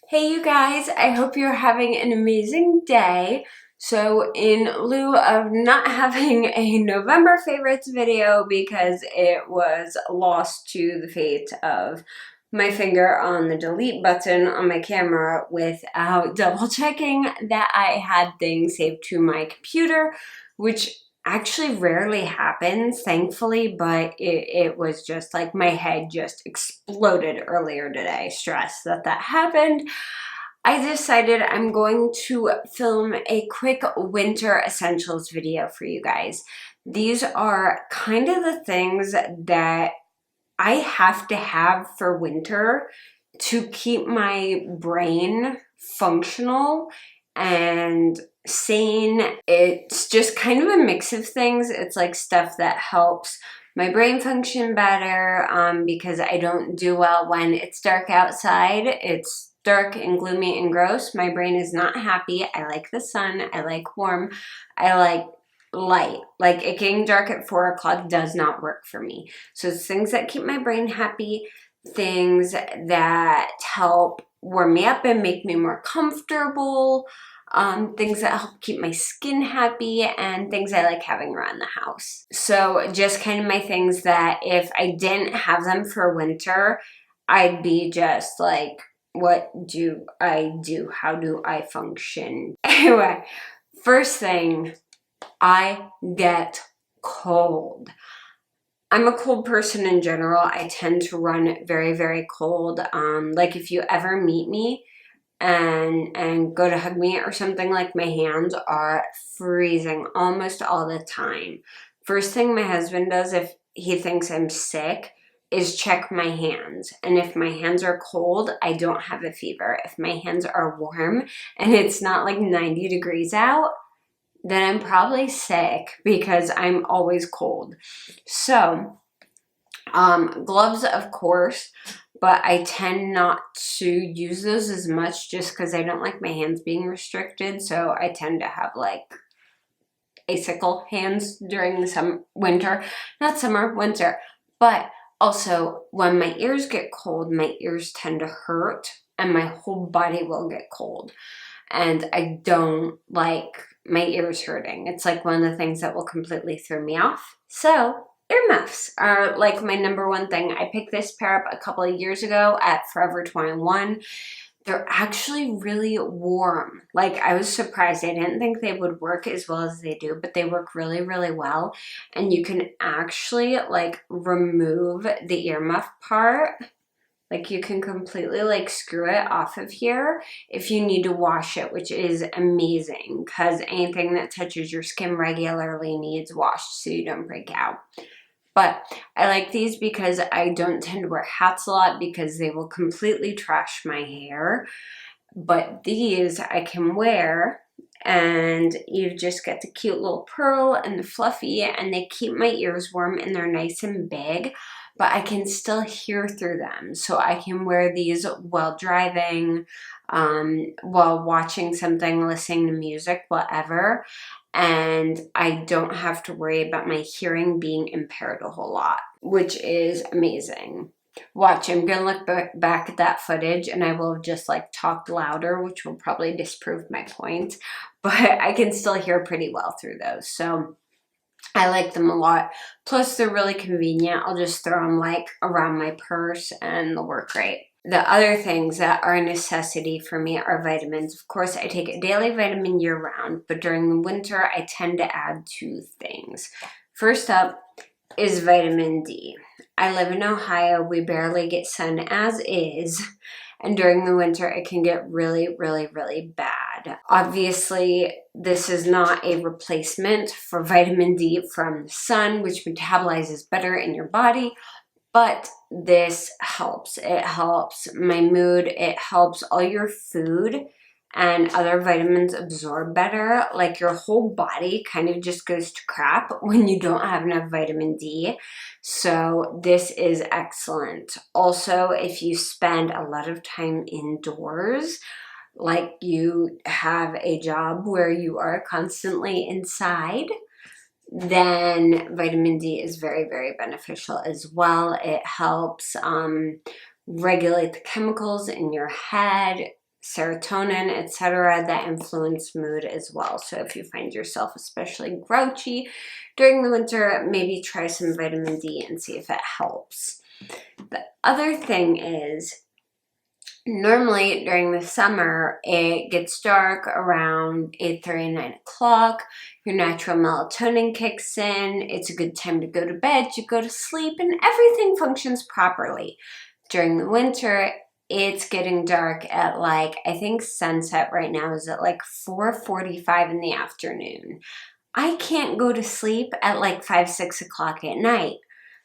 Hey you guys, I hope you're having an amazing day. So in lieu of not having a November favorites video because it was lost to the fate of my finger on the delete button on my camera without double checking that I had things saved to my computer, which actually rarely happens, thankfully, but it was just like my head just exploded earlier today. Stressed that happened. I decided I'm going to film a quick winter essentials video for you guys. These are kind of the things that I have to have for winter to keep my brain functional and sane. It's just kind of a mix of things. It's like stuff that helps my brain function better because I don't do well when it's dark outside. It's dark and gloomy and gross. My brain is not happy. I like the sun. I like warm. I like light. Like it getting dark at 4 o'clock does not work for me. So it's things that keep my brain happy, things that help warm me up and make me more comfortable, things that help keep my skin happy, and things I like having around the house. So just kind of my things that if I didn't have them for winter, I'd be just like, what do I do? How do I function? Anyway, first thing, I get cold. I'm a cold person in general. I tend to run very, very cold. Like if you ever meet me and go to hug me or something, like my hands are freezing almost all the time. First thing my husband does if he thinks I'm sick is check my hands. And if my hands are cold, I don't have a fever. If my hands are warm and it's not like 90 degrees out, then I'm probably sick because I'm always cold. So, gloves, of course, but I tend not to use those as much just because I don't like my hands being restricted. So I tend to have like icicle hands during the winter, not summer, winter. But also when my ears get cold, my ears tend to hurt and my whole body will get cold. And I don't like my ears hurting. It's like one of the things that will completely throw me off. So earmuffs are like my number one thing. I picked this pair up a couple of years ago at Forever 21. They're actually really warm. Like I was surprised. I didn't think they would work as well as they do, but they work really, really well. And you can actually like remove the earmuff part. Like you can completely like screw it off of here if you need to wash it, which is amazing because anything that touches your skin regularly needs washed so you don't break out. But I like these because I don't tend to wear hats a lot because they will completely trash my hair. But these I can wear and you just get the cute little pearl and the fluffy, and they keep my ears warm and they're nice and big, but I can still hear through them. So I can wear these while driving, while watching something, listening to music, whatever. And I don't have to worry about my hearing being impaired a whole lot, which is amazing. Watch, I'm gonna look back at that footage and I will have just like talked louder, which will probably disprove my point, but I can still hear pretty well through those. So I like them a lot. Plus they're really convenient. I'll just throw them like around my purse and they'll work great. The other things that are a necessity for me are vitamins. Of course, I take a daily vitamin year round, but during the winter, I tend to add 2 things. First up is vitamin D. I live in Ohio. We barely get sun as is. And during the winter, it can get really, really, really bad. Obviously, this is not a replacement for vitamin D from the sun, which metabolizes better in your body. But this helps. It helps my mood. It helps all your food and other vitamins absorb better. Like your whole body kind of just goes to crap when you don't have enough vitamin D. So this is excellent. Also, if you spend a lot of time indoors, like you have a job where you are constantly inside, then vitamin D is very, very beneficial as well. It helps regulate the chemicals in your head. serotonin, etc., that influence mood as well. So if you find yourself especially grouchy during the winter, maybe try some vitamin D and see if it helps. The other thing is, normally during the summer, it gets dark around 8:30, 9 o'clock. Your natural melatonin kicks in. It's a good time to go to bed, you go to sleep, and everything functions properly. During the winter, it's getting dark at like, I think sunset right now is at like 4:45 in the afternoon. I can't go to sleep at like 5, 6 o'clock at night.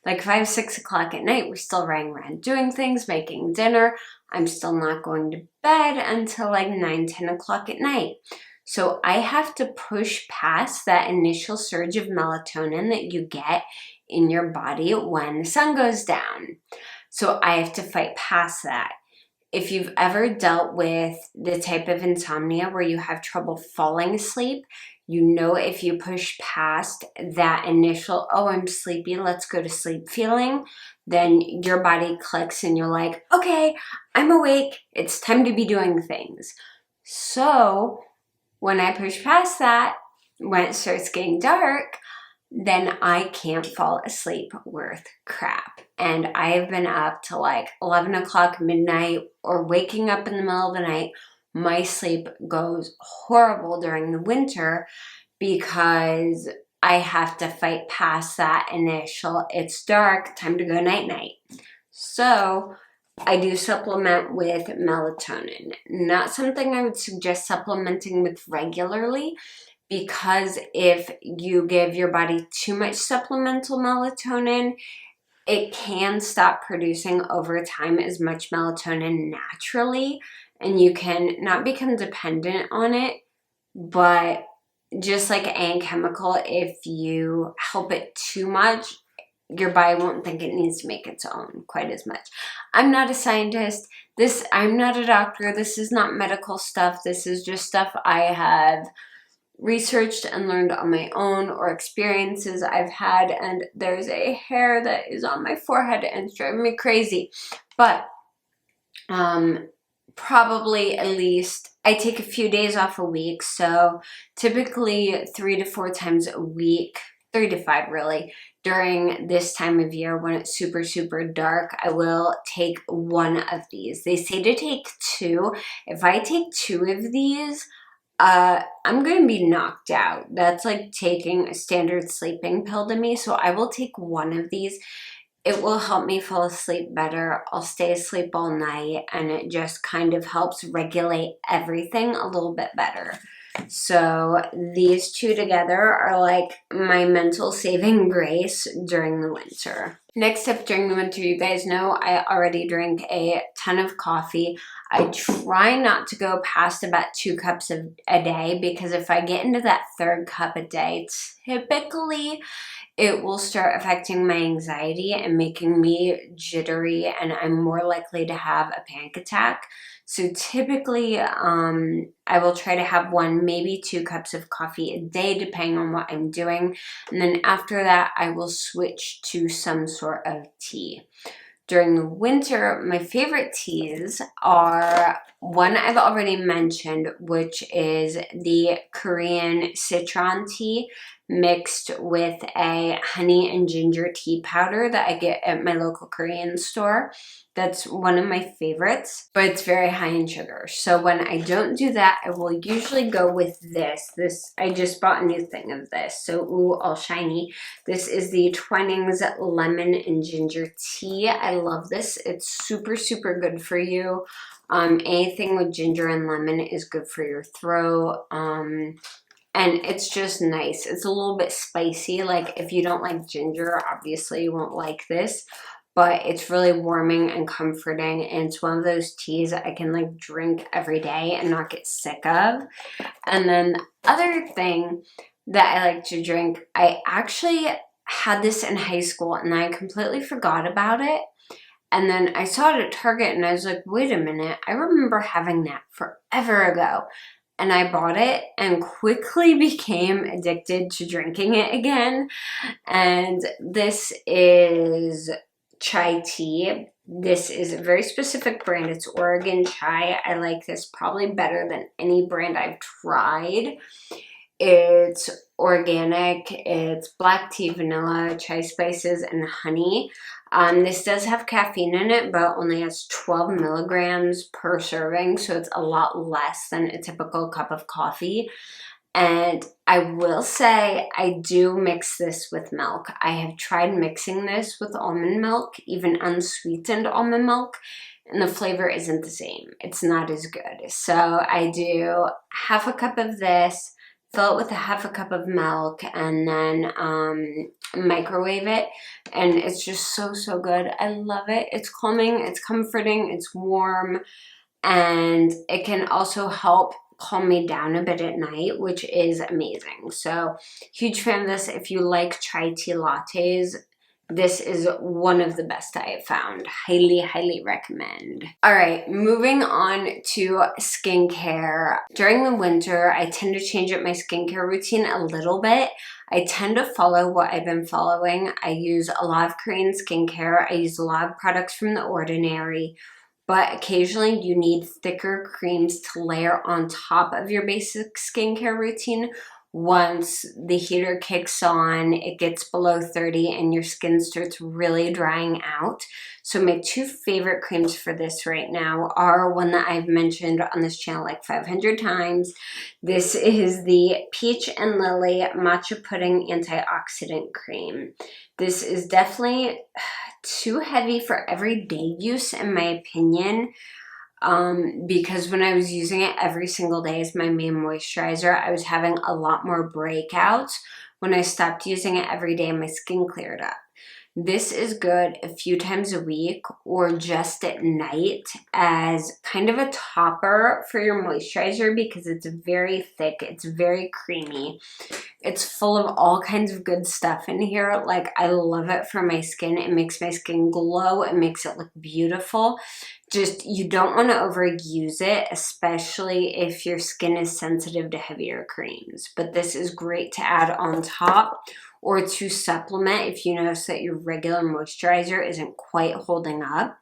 Like 5, 6 o'clock at night, we're still running around doing things, making dinner. I'm still not going to bed until like 9, 10 o'clock at night. So I have to push past that initial surge of melatonin that you get in your body when the sun goes down. So I have to fight past that. If you've ever dealt with the type of insomnia where you have trouble falling asleep, you know if you push past that initial, oh, I'm sleepy, let's go to sleep feeling, then your body clicks and you're like, okay, I'm awake, it's time to be doing things. So when I push past that, when it starts getting dark, then I can't fall asleep worth crap. And I have been up to like 11 o'clock midnight or waking up in the middle of the night. My sleep goes horrible during the winter because I have to fight past that initial, it's dark, time to go night-night. So I do supplement with melatonin. Not something I would suggest supplementing with regularly, because if you give your body too much supplemental melatonin, it can stop producing over time as much melatonin naturally, and you can not become dependent on it. But just like any chemical, if you help it too much, your body won't think it needs to make its own quite as much. I'm not a scientist. I'm not a doctor. This is not medical stuff. This is just stuff I have researched and learned on my own, or experiences I've had. And there's a hair that is on my forehead and it's driving me crazy. But probably at least, I take a few days off a week, so typically 3 to 4 times a week, 3 to 5 really, during this time of year when it's super, super dark, I will take one of these. They say to take 2. If I take 2 of these, I'm going to be knocked out. That's like taking a standard sleeping pill to me, so I will take one of these. It will help me fall asleep better. I'll stay asleep all night, and it just kind of helps regulate everything a little bit better. So these 2 together are like my mental saving grace during the winter. Next up, during the winter, you guys know I already drink a ton of coffee. I try not to go past about 2 cups a day, because if I get into that 3rd cup a day, typically it will start affecting my anxiety and making me jittery, and I'm more likely to have a panic attack. So typically, I will try to have 1, maybe 2 cups of coffee a day, depending on what I'm doing. And then after that, I will switch to some sort of tea. During the winter, my favorite teas are one I've already mentioned, which is the Korean citron tea mixed with a honey and ginger tea powder that I get at my local Korean store. That's one of my favorites, but it's very high in sugar. So when I don't do that, I will usually go with this. I just bought a new thing of this, so ooh, all shiny. This is the Twinings lemon and ginger tea. I love this. It's super, super good for you. Anything with ginger and lemon is good for your throat. And it's just nice. It's a little bit spicy. Like if you don't like ginger, obviously you won't like this. But it's really warming and comforting, and it's one of those teas I can like drink every day and not get sick of. And then the other thing that I like to drink, I actually had this in high school and I completely forgot about it. And then I saw it at Target and I was like, wait a minute, I remember having that forever ago. And I bought it and quickly became addicted to drinking it again. And this is chai tea. This is a very specific brand. It's Oregon Chai. I like this probably better than any brand I've tried. It's organic. It's black tea, vanilla, chai spices, and honey. This does have caffeine in it, but only has 12 milligrams per serving, so it's a lot less than a typical cup of coffee. And I will say I do mix this with milk. I have tried mixing this with almond milk, even unsweetened almond milk, and the flavor isn't the same. It's not as good. So I do half a cup of this, fill it with a half a cup of milk, and then microwave it. And it's just so, so good. I love it. It's calming, it's comforting, it's warm, and it can also help calm me down a bit at night, which is amazing. So huge fan of this. If you like chai tea lattes, this is one of the best I have found. Highly, highly recommend. All right, moving on to skincare. During the winter, I tend to change up my skincare routine a little bit. I tend to follow what I've been following. I use a lot of Korean skincare. I use a lot of products from The Ordinary. But occasionally you need thicker creams to layer on top of your basic skincare routine. Once the heater kicks on, it gets below 30 and your skin starts really drying out. So my two favorite creams for this right now are one that I've mentioned on this channel like 500 times. This is the Peach and Lily Matcha Pudding Antioxidant Cream. This is definitely too heavy for everyday use in my opinion, because when I was using it every single day as my main moisturizer, I was having a lot more breakouts. When I stopped using it every day, my skin cleared up. This is good a few times a week or just at night as kind of a topper for your moisturizer because it's very thick, it's very creamy. It's full of all kinds of good stuff in here. Like, I love it for my skin. It makes my skin glow. It makes it look beautiful. Just, you don't want to overuse it, especially if your skin is sensitive to heavier creams. But this is great to add on top or to supplement if you notice that your regular moisturizer isn't quite holding up.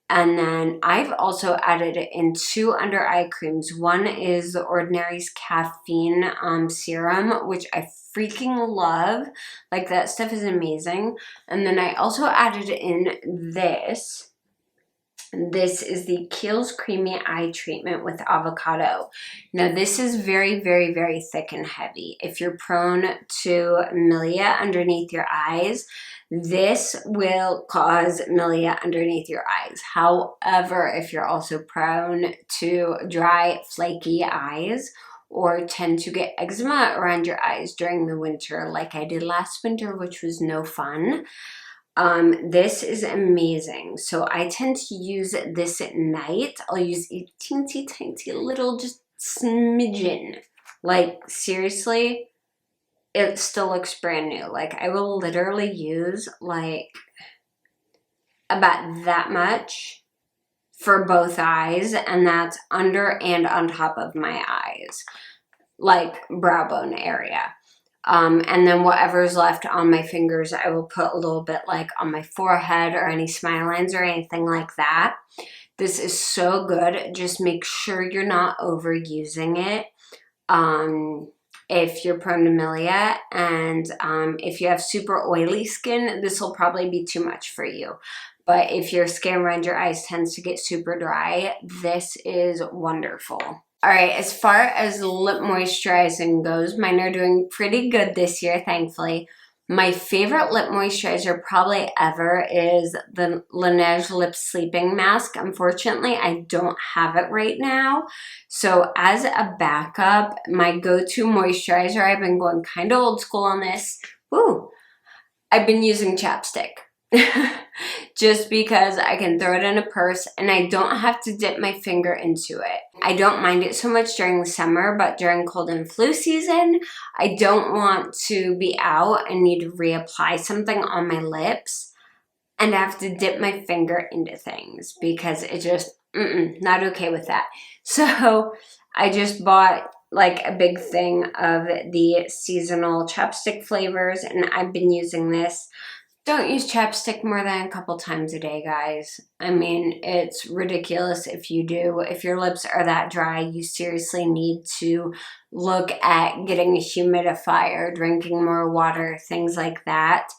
And then I've also added it in two under eye creams. One is The Ordinary's caffeine serum, which I freaking love. Like, that stuff is amazing. And then I also added in this. This is the Kiehl's Creamy Eye Treatment with Avocado. Now, this is very, very, very thick and heavy. If you're prone to milia underneath your eyes, this will cause milia underneath your eyes. However, if you're also prone to dry, flaky eyes or tend to get eczema around your eyes during the winter, like I did last winter, which was no fun, this is amazing. So I tend to use this at night. I'll use a teensy tiny little just smidgen. Like, seriously, it still looks brand new. Like, I will literally use like about that much for both eyes, and that's under and on top of my eyes, like brow bone area. And then whatever's left on my fingers, I will put a little bit like on my forehead or any smile lines or anything like that. This is so good. Just make sure you're not overusing it. If you're prone to milia and if you have super oily skin, this will probably be too much for you. But if your skin around your eyes tends to get super dry, this is wonderful. All right, as far as lip moisturizing goes, mine are doing pretty good this year, thankfully. My favorite lip moisturizer probably ever is the Laneige Lip Sleeping Mask. Unfortunately, I don't have it right now. So as a backup, my go-to moisturizer, I've been going kind of old school on this. Woo! I've been using chapstick. Just because I can throw it in a purse and I don't have to dip my finger into it. I don't mind it so much during the summer, but during cold and flu season, I don't want to be out and need to reapply something on my lips and have to dip my finger into things because it just, not okay with that. So I just bought like a big thing of the seasonal chapstick flavors and I've been using this Don't use chapstick more than a couple times a day, guys. I mean, it's ridiculous if you do. If your lips are that dry, you seriously need to look at getting a humidifier, drinking more water, things like that.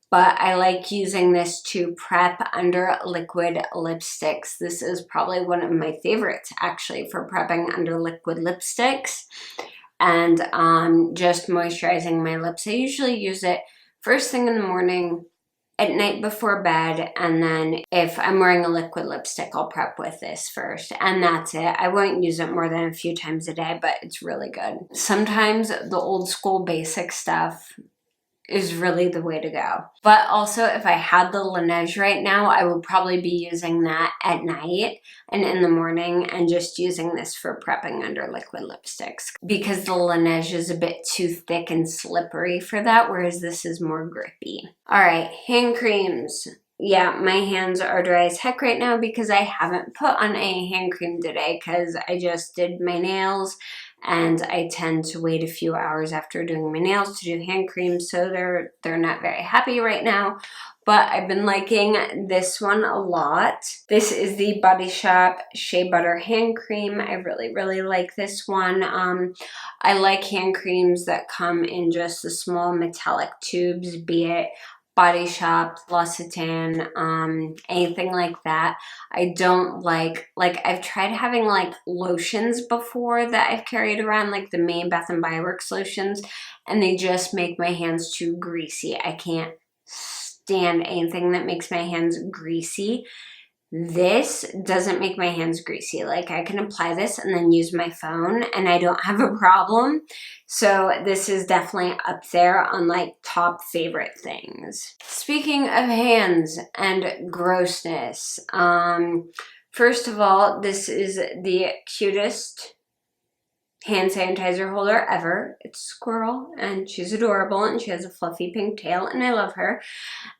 But I like using this to prep under liquid lipsticks. This is probably one of my favorites, actually, for prepping under liquid lipsticks and just moisturizing my lips. I usually use it first thing in the morning, at night before bed, and then if I'm wearing a liquid lipstick, I'll prep with this first, and that's it. I won't use it more than a few times a day, but it's really good. Sometimes the old school basic stuff is really the way to go. But also, if I had the Laneige right now, I would probably be using that at night and in the morning and just using this for prepping under liquid lipsticks, because the Laneige is a bit too thick and slippery for that, whereas this is more grippy. All right, hand creams. Yeah, my hands are dry as heck right now because I haven't put on a hand cream today because I just did my nails, and I tend to wait a few hours after doing my nails to do hand cream, so they're not very happy right now. But I've been liking this one a lot. This is the Body Shop Shea Butter Hand Cream. I really like this one. I like hand creams that come in just the small metallic tubes, be it Body Shop, L'Occitane, anything like that. I don't like I've tried having like lotions before that I've carried around, like the main Bath & Body Works lotions, and they just make my hands too greasy. I can't stand anything that makes my hands greasy. This doesn't make my hands greasy. Like, I can apply this and then use my phone and I don't have a problem. So this is definitely up there on like top favorite things. Speaking of hands and grossness, first of all, this is the cutest hand sanitizer holder ever. It's Squirrel, and she's adorable, and she has a fluffy pink tail, and I love her.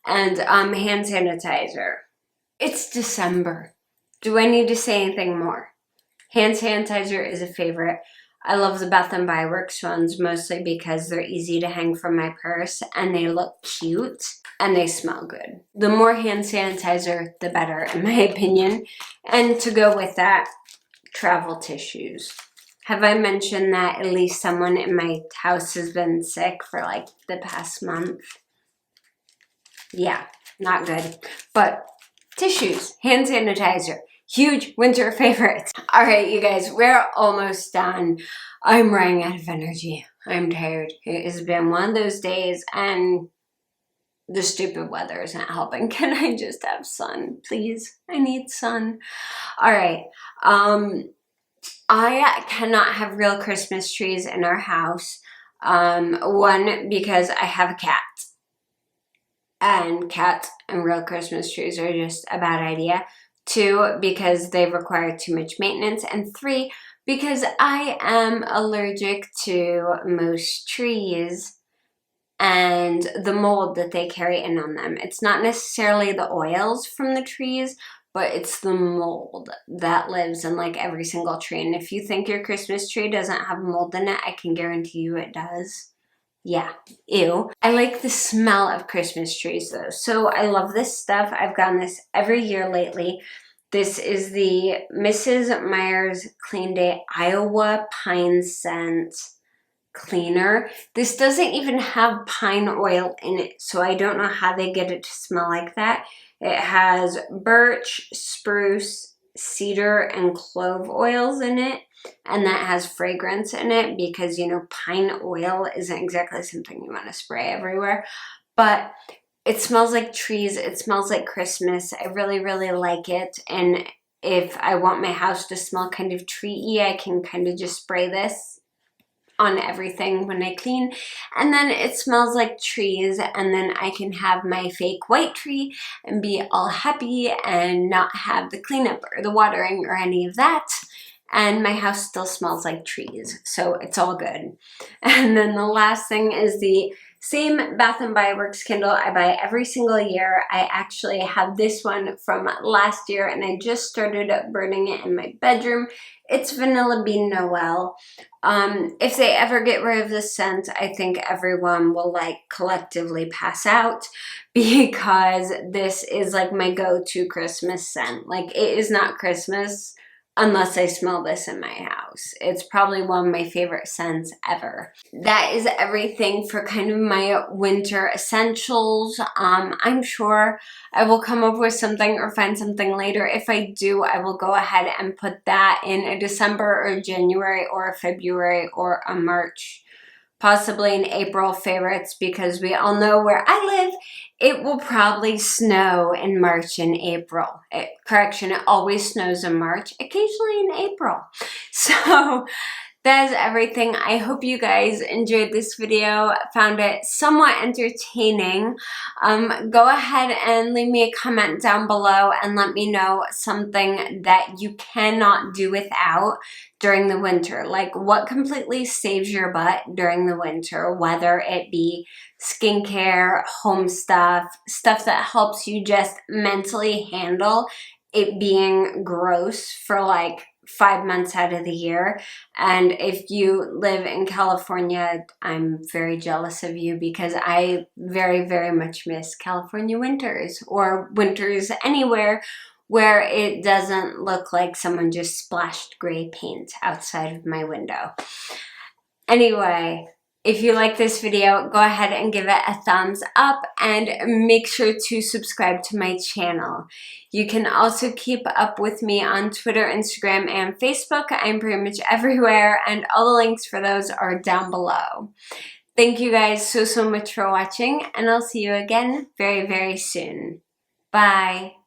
And hand sanitizer. It's December. Do I need to say anything more? Hand sanitizer is a favorite. I love the Bath & Body Works ones mostly because they're easy to hang from my purse and they look cute and they smell good. The more hand sanitizer, the better, in my opinion. And to go with that, travel tissues. Have I mentioned that at least someone in my house has been sick for like the past month? Yeah, not good. But tissues, hand sanitizer, huge winter favorites. All right, you guys, we're almost done. I'm running out of energy. I'm tired. It has been one of those days, and the stupid weather isn't helping. Can I just have sun, please? I need sun. All right. I cannot have real Christmas trees in our house. One, because I have a cat. And cats and real Christmas trees are just a bad idea. 2, because they require too much maintenance. And 3, because I am allergic to most trees and the mold that they carry in on them. It's not necessarily the oils from the trees, but it's the mold that lives in like every single tree. And if you think your Christmas tree doesn't have mold in it, I can guarantee you it does. Yeah, ew. I like the smell of Christmas trees though. So I love this stuff. I've gotten this every year lately. This is the Mrs. Meyer's Clean Day Iowa Pine Scent Cleaner. This doesn't even have pine oil in it, so I don't know how they get it to smell like that. It has birch, spruce, cedar, and clove oils in it. And that has fragrance in it because, you know, pine oil isn't exactly something you want to spray everywhere. But it smells like trees. It smells like Christmas. I really like it. And if I want my house to smell kind of tree-y, I can kind of just spray this on everything when I clean. And then it smells like trees. And then I can have my fake white tree and be all happy and not have the cleanup or the watering or any of that. And my house still smells like trees, so it's all good. And then the last thing is the same Bath & Body Works candle I buy every single year. I actually have this one from last year, and I just started burning it in my bedroom. It's Vanilla Bean Noel. If they ever get rid of this scent, I think everyone will like collectively pass out because this is like my go-to Christmas scent. Like, it is not Christmas unless I smell this in my house. It's probably one of my favorite scents ever. That is everything for kind of my winter essentials. I'm sure I will come up with something or find something later. If I do, I will go ahead and put that in a December or January or a February or a March, possibly an April favorites, because we all know where I live, it will probably snow in March and April. Correction, it always snows in March, occasionally in April. So that is everything. I hope you guys enjoyed this video, found it somewhat entertaining. Go ahead and leave me a comment down below and let me know something that you cannot do without during the winter. Like, what completely saves your butt during the winter, whether it be skincare, home stuff, stuff that helps you just mentally handle it being gross for like 5 months out of the year. And if you live in California, I'm very jealous of you because I very, very much miss California winters, or winters anywhere where it doesn't look like someone just splashed gray paint outside of my window. Anyway, if you like this video, go ahead and give it a thumbs up and make sure to subscribe to my channel. You can also keep up with me on Twitter, Instagram, and Facebook. I'm pretty much everywhere, and all the links for those are down below. Thank you guys so much for watching, and I'll see you again very, very soon. Bye.